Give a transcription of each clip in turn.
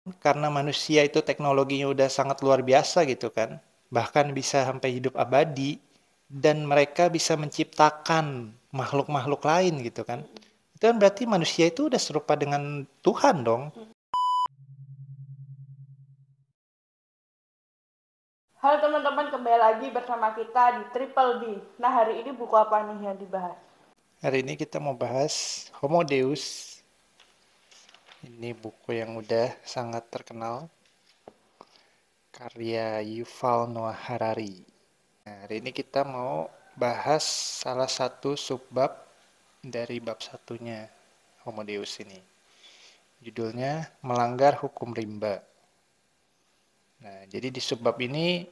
karena manusia itu teknologinya udah sangat luar biasa gitu kan, bahkan bisa sampai hidup abadi dan mereka bisa menciptakan makhluk-makhluk lain gitu kan. Itu kan berarti manusia itu udah serupa dengan Tuhan dong. Halo teman-teman, kembali lagi bersama kita di Triple B. Nah, hari ini buku apa nih yang dibahas? Hari ini kita mau bahas Homo Deus. Ini buku yang udah sangat terkenal, karya Yuval Noah Harari. Nah, hari ini kita mau bahas salah satu subbab dari bab satunya Homo Deus ini. Judulnya Melanggar Hukum Rimba. Nah, jadi di subbab ini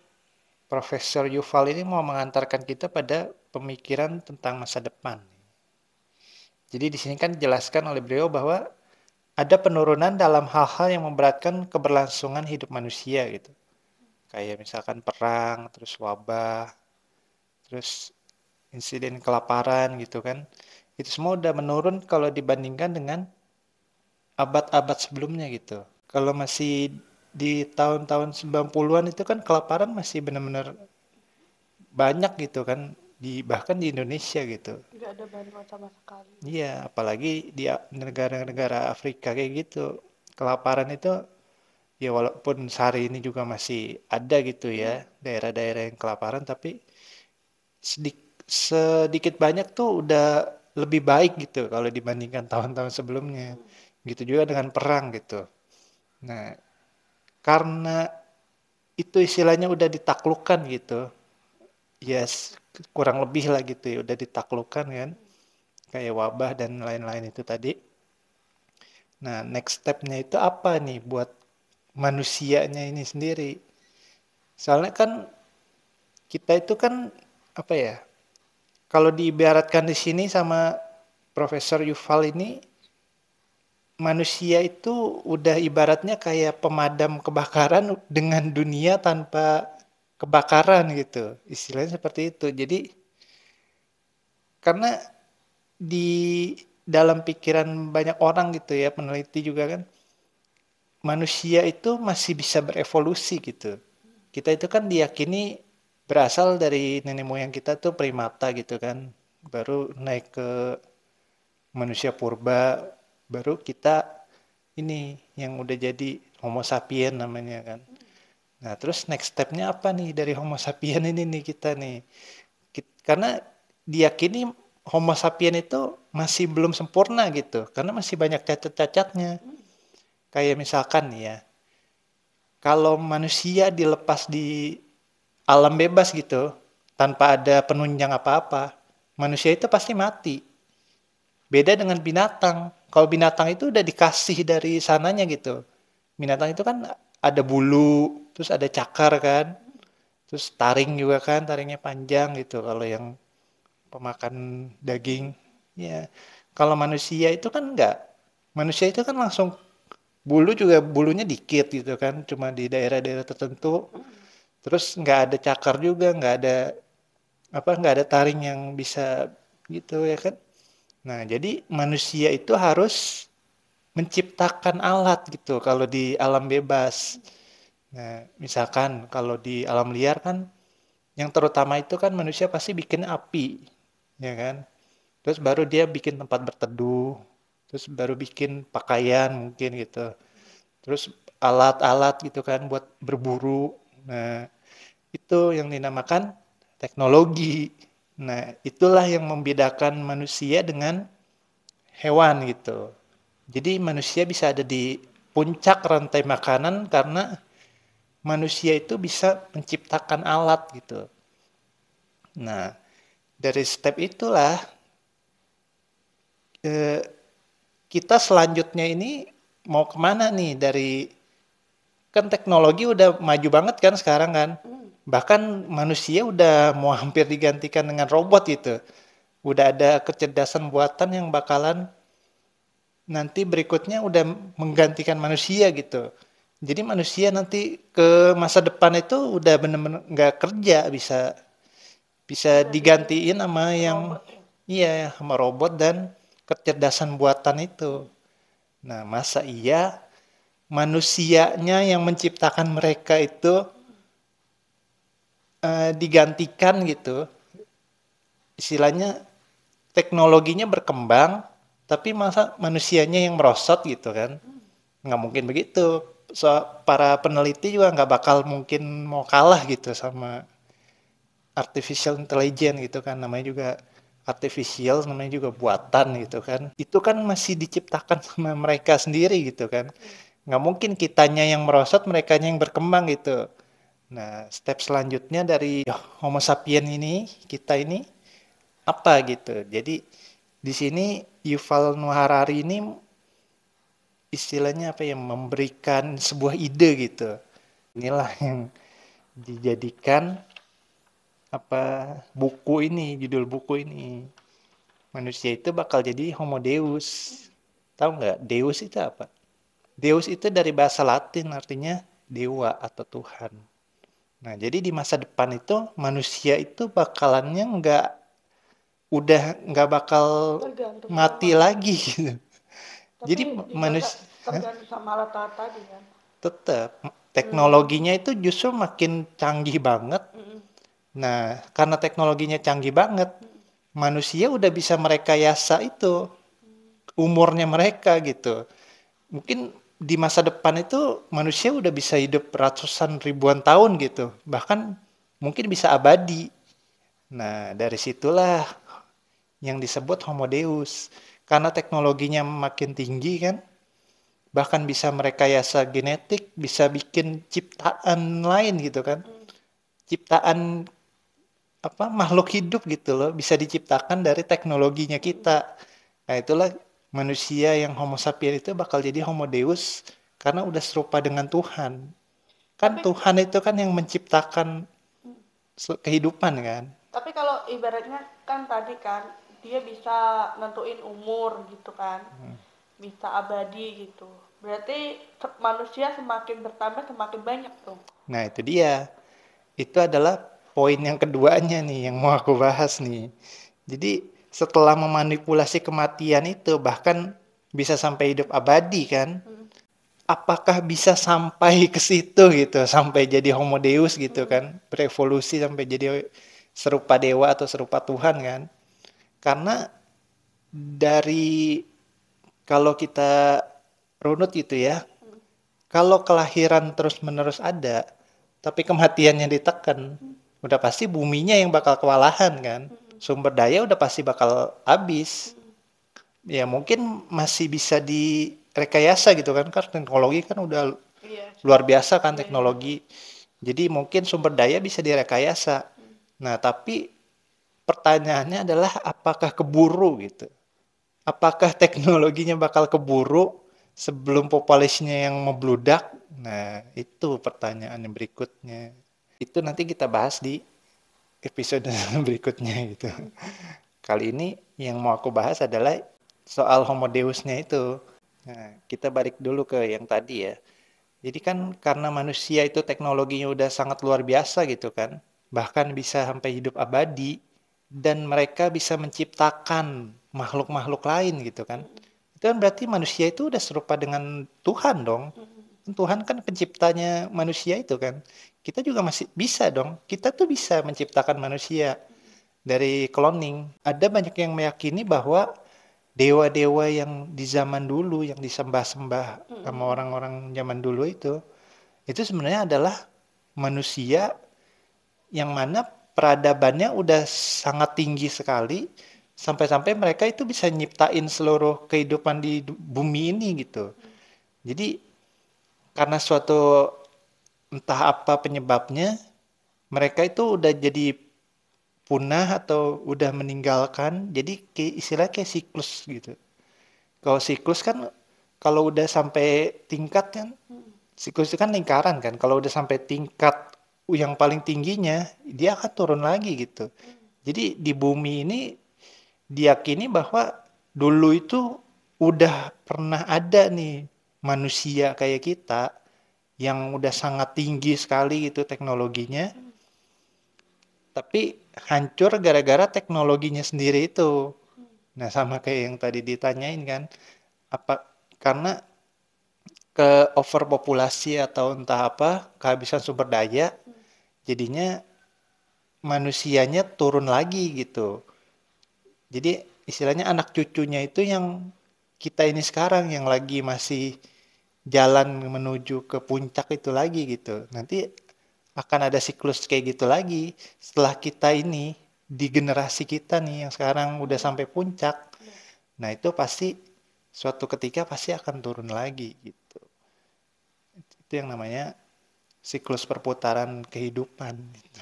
Profesor Yuval ini mau mengantarkan kita pada pemikiran tentang masa depan. Jadi di sini kan dijelaskan oleh beliau bahwa ada penurunan dalam hal-hal yang memberatkan keberlangsungan hidup manusia gitu. Kayak misalkan perang, terus wabah, terus insiden kelaparan gitu kan. Itu semua udah menurun kalau dibandingkan dengan abad-abad sebelumnya gitu. Kalau masih di tahun-tahun 90-an itu kan kelaparan masih benar-benar banyak gitu kan, bahkan di Indonesia gitu. Nggak ada bantuan sama sekali. Iya, apalagi di negara-negara Afrika kayak gitu. Kelaparan itu ya walaupun sehari ini juga masih ada gitu ya, daerah-daerah yang kelaparan, tapi sedikit banyak tuh udah lebih baik gitu kalau dibandingkan tahun-tahun sebelumnya. Gitu juga dengan perang gitu. Nah, karena itu istilahnya udah ditaklukkan gitu, ya kurang lebih lah gitu ya, udah ditaklukkan kan, kayak wabah dan lain-lain itu tadi. Nah, next step-nya itu apa nih buat manusianya ini sendiri? Soalnya kan kita itu kan apa ya? Kalau diibaratkan di sini sama Profesor Yuval ini, manusia itu udah ibaratnya kayak pemadam kebakaran dengan dunia tanpa kebakaran gitu. Istilahnya seperti itu. Jadi karena di dalam pikiran banyak orang gitu ya, peneliti juga kan, manusia itu masih bisa berevolusi gitu. Kita itu kan diyakini berasal dari nenek moyang kita tuh primata gitu kan. Baru naik ke manusia purba, baru kita ini yang udah jadi Homo sapien namanya kan. Nah, terus next step-nya apa nih dari Homo sapien ini nih kita nih? Karena diyakini Homo sapien itu masih belum sempurna gitu, karena masih banyak cacat-cacatnya. Kayak misalkan nih ya, kalau manusia dilepas di alam bebas gitu, tanpa ada penunjang apa-apa, manusia itu pasti mati. Beda dengan binatang. Kalau binatang itu udah dikasih dari sananya gitu. Binatang itu kan ada bulu, terus ada cakar kan, terus taring juga kan, taringnya panjang gitu. Kalau yang pemakan daging, ya. Kalau manusia itu kan enggak. Manusia itu kan langsung bulu juga bulunya dikit gitu kan, cuma di daerah-daerah tertentu. Terus nggak ada cakar juga, nggak ada taring yang bisa gitu ya kan. Nah, jadi manusia itu harus menciptakan alat gitu kalau di alam bebas. Nah, misalkan kalau di alam liar kan yang terutama itu kan manusia pasti bikin api, ya kan? Terus baru dia bikin tempat berteduh, terus baru bikin pakaian mungkin gitu. Terus alat-alat gitu kan buat berburu. Nah, itu yang dinamakan teknologi. Nah, itulah yang membedakan manusia dengan hewan gitu. Jadi manusia bisa ada di puncak rantai makanan karena manusia itu bisa menciptakan alat gitu. Nah, dari step itulah eh, kita selanjutnya ini mau kemana nih dari kan teknologi udah maju banget kan sekarang kan. Bahkan manusia udah mau hampir digantikan dengan robot gitu. Udah ada kecerdasan buatan yang bakalan nanti berikutnya udah menggantikan manusia gitu. Jadi manusia nanti ke masa depan itu udah bener-bener nggak kerja, bisa bisa Udah di digantiin sama yang robot ya. iya sama robot dan kecerdasan buatan itu. Nah, masa iya manusianya yang menciptakan mereka itu digantikan gitu. Istilahnya teknologinya berkembang, tapi masa manusianya yang merosot gitu kan? Nggak mungkin begitu. So, para peneliti juga nggak bakal mungkin mau kalah gitu sama artificial intelligence gitu kan. Namanya juga artificial, namanya juga buatan gitu kan. Itu kan masih diciptakan sama mereka sendiri gitu kan. Nggak mungkin kitanya yang merosot, mereka yang berkembang gitu. Nah, step selanjutnya dari Homo sapien ini, kita ini, apa gitu. Jadi, di sini Yuval Noah Harari ini istilahnya apa ya, memberikan sebuah ide gitu. Inilah yang dijadikan apa buku ini, judul buku ini. Manusia itu bakal jadi Homo Deus. Tahu nggak? Deus itu apa? Deus itu dari bahasa Latin artinya dewa atau Tuhan. Nah, jadi di masa depan itu manusia itu bakalannya udah nggak bakal Tergantung mati sama, lagi gitu. Jadi tapi juga manusia tergantung sama alat-alat tadi kan. tetap teknologinya itu justru makin canggih banget. Nah, karena teknologinya canggih banget, manusia udah bisa merekayasa itu umurnya mereka gitu. Mungkin di masa depan itu manusia udah bisa hidup ratusan ribuan tahun gitu. Bahkan mungkin bisa abadi. Nah, dari situlah yang disebut Homo Deus. Karena teknologinya makin tinggi kan, bahkan bisa merekayasa genetik, bisa bikin ciptaan lain gitu kan. Ciptaan apa makhluk hidup gitu loh, bisa diciptakan dari teknologinya kita. Nah, itulah manusia yang Homo sapien itu bakal jadi Homo Deus karena udah serupa dengan Tuhan. Kan Tapi Tuhan itu kan yang menciptakan kehidupan kan. tapi kalau ibaratnya kan tadi kan dia bisa nentuin umur gitu kan, bisa abadi gitu. Berarti manusia semakin bertambah semakin banyak tuh. Nah, itu dia. Itu adalah poin yang keduanya nih yang mau aku bahas nih. Jadi setelah memanipulasi kematian itu bahkan bisa sampai hidup abadi kan. Apakah bisa sampai ke situ gitu, sampai jadi Homo Deus gitu kan, berevolusi sampai jadi serupa dewa atau serupa Tuhan kan? Karena dari kalau kita runut gitu ya, kalau kelahiran terus-menerus ada, tapi kematiannya ditekan, udah pasti buminya yang bakal kewalahan kan. Sumber daya udah pasti bakal habis. Ya mungkin masih bisa direkayasa gitu kan, karena teknologi kan udah Iya sih. luar biasa kan Iya, iya. teknologi. Jadi mungkin sumber daya bisa direkayasa. Nah, tapi pertanyaannya adalah apakah keburu gitu? Apakah teknologinya bakal keburu sebelum populasinya yang membludak? Nah, itu pertanyaan yang berikutnya. Itu nanti kita bahas di episode berikutnya gitu. Kali ini yang mau aku bahas adalah soal Homo Deusnya itu. Nah, kita balik dulu ke yang tadi ya. Jadi kan karena manusia itu teknologinya udah sangat luar biasa gitu kan. Bahkan bisa sampai hidup abadi. Dan mereka bisa menciptakan makhluk-makhluk lain gitu kan. Itu kan berarti manusia itu udah serupa dengan Tuhan dong. Tuhan kan penciptanya manusia itu kan. Kita juga masih bisa dong. Kita tuh bisa menciptakan manusia dari cloning. Ada banyak yang meyakini bahwa dewa-dewa yang di zaman dulu yang disembah-sembah sama orang-orang zaman dulu itu sebenarnya adalah manusia yang mana peradabannya udah sangat tinggi sekali sampai-sampai mereka itu bisa nyiptain seluruh kehidupan di bumi ini gitu. Jadi karena suatu entah apa penyebabnya mereka itu udah jadi punah atau udah meninggalkan. Jadi istilahnya kayak siklus gitu. Kalau siklus kan kalau udah sampai tingkat kan, siklus itu kan lingkaran kan. Kalau udah sampai tingkat yang paling tingginya, dia akan turun lagi gitu. Jadi di bumi ini diyakini bahwa dulu itu udah pernah ada nih manusia kayak kita yang udah sangat tinggi sekali gitu teknologinya, tapi hancur gara-gara teknologinya sendiri itu. Nah, sama kayak yang tadi ditanyain kan, apa karena ke overpopulasi atau entah apa, kehabisan sumber daya, jadinya manusianya turun lagi gitu. Jadi istilahnya anak cucunya itu yang kita ini sekarang yang lagi masih jalan menuju ke puncak itu lagi gitu. Nanti akan ada siklus kayak gitu lagi setelah kita ini di generasi kita nih yang sekarang udah sampai puncak. Nah, itu pasti suatu ketika pasti akan turun lagi gitu. Itu yang namanya siklus perputaran kehidupan gitu.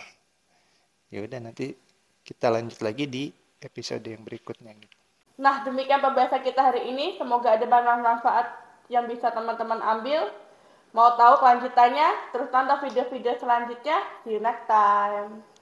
Ya udah nanti kita lanjut lagi di episode yang berikutnya gitu. Nah, demikian pembahasan kita hari ini. Semoga ada banyak manfaat yang bisa teman-teman ambil. Mau tahu kelanjutannya? Terus tonton video-video selanjutnya. See you next time.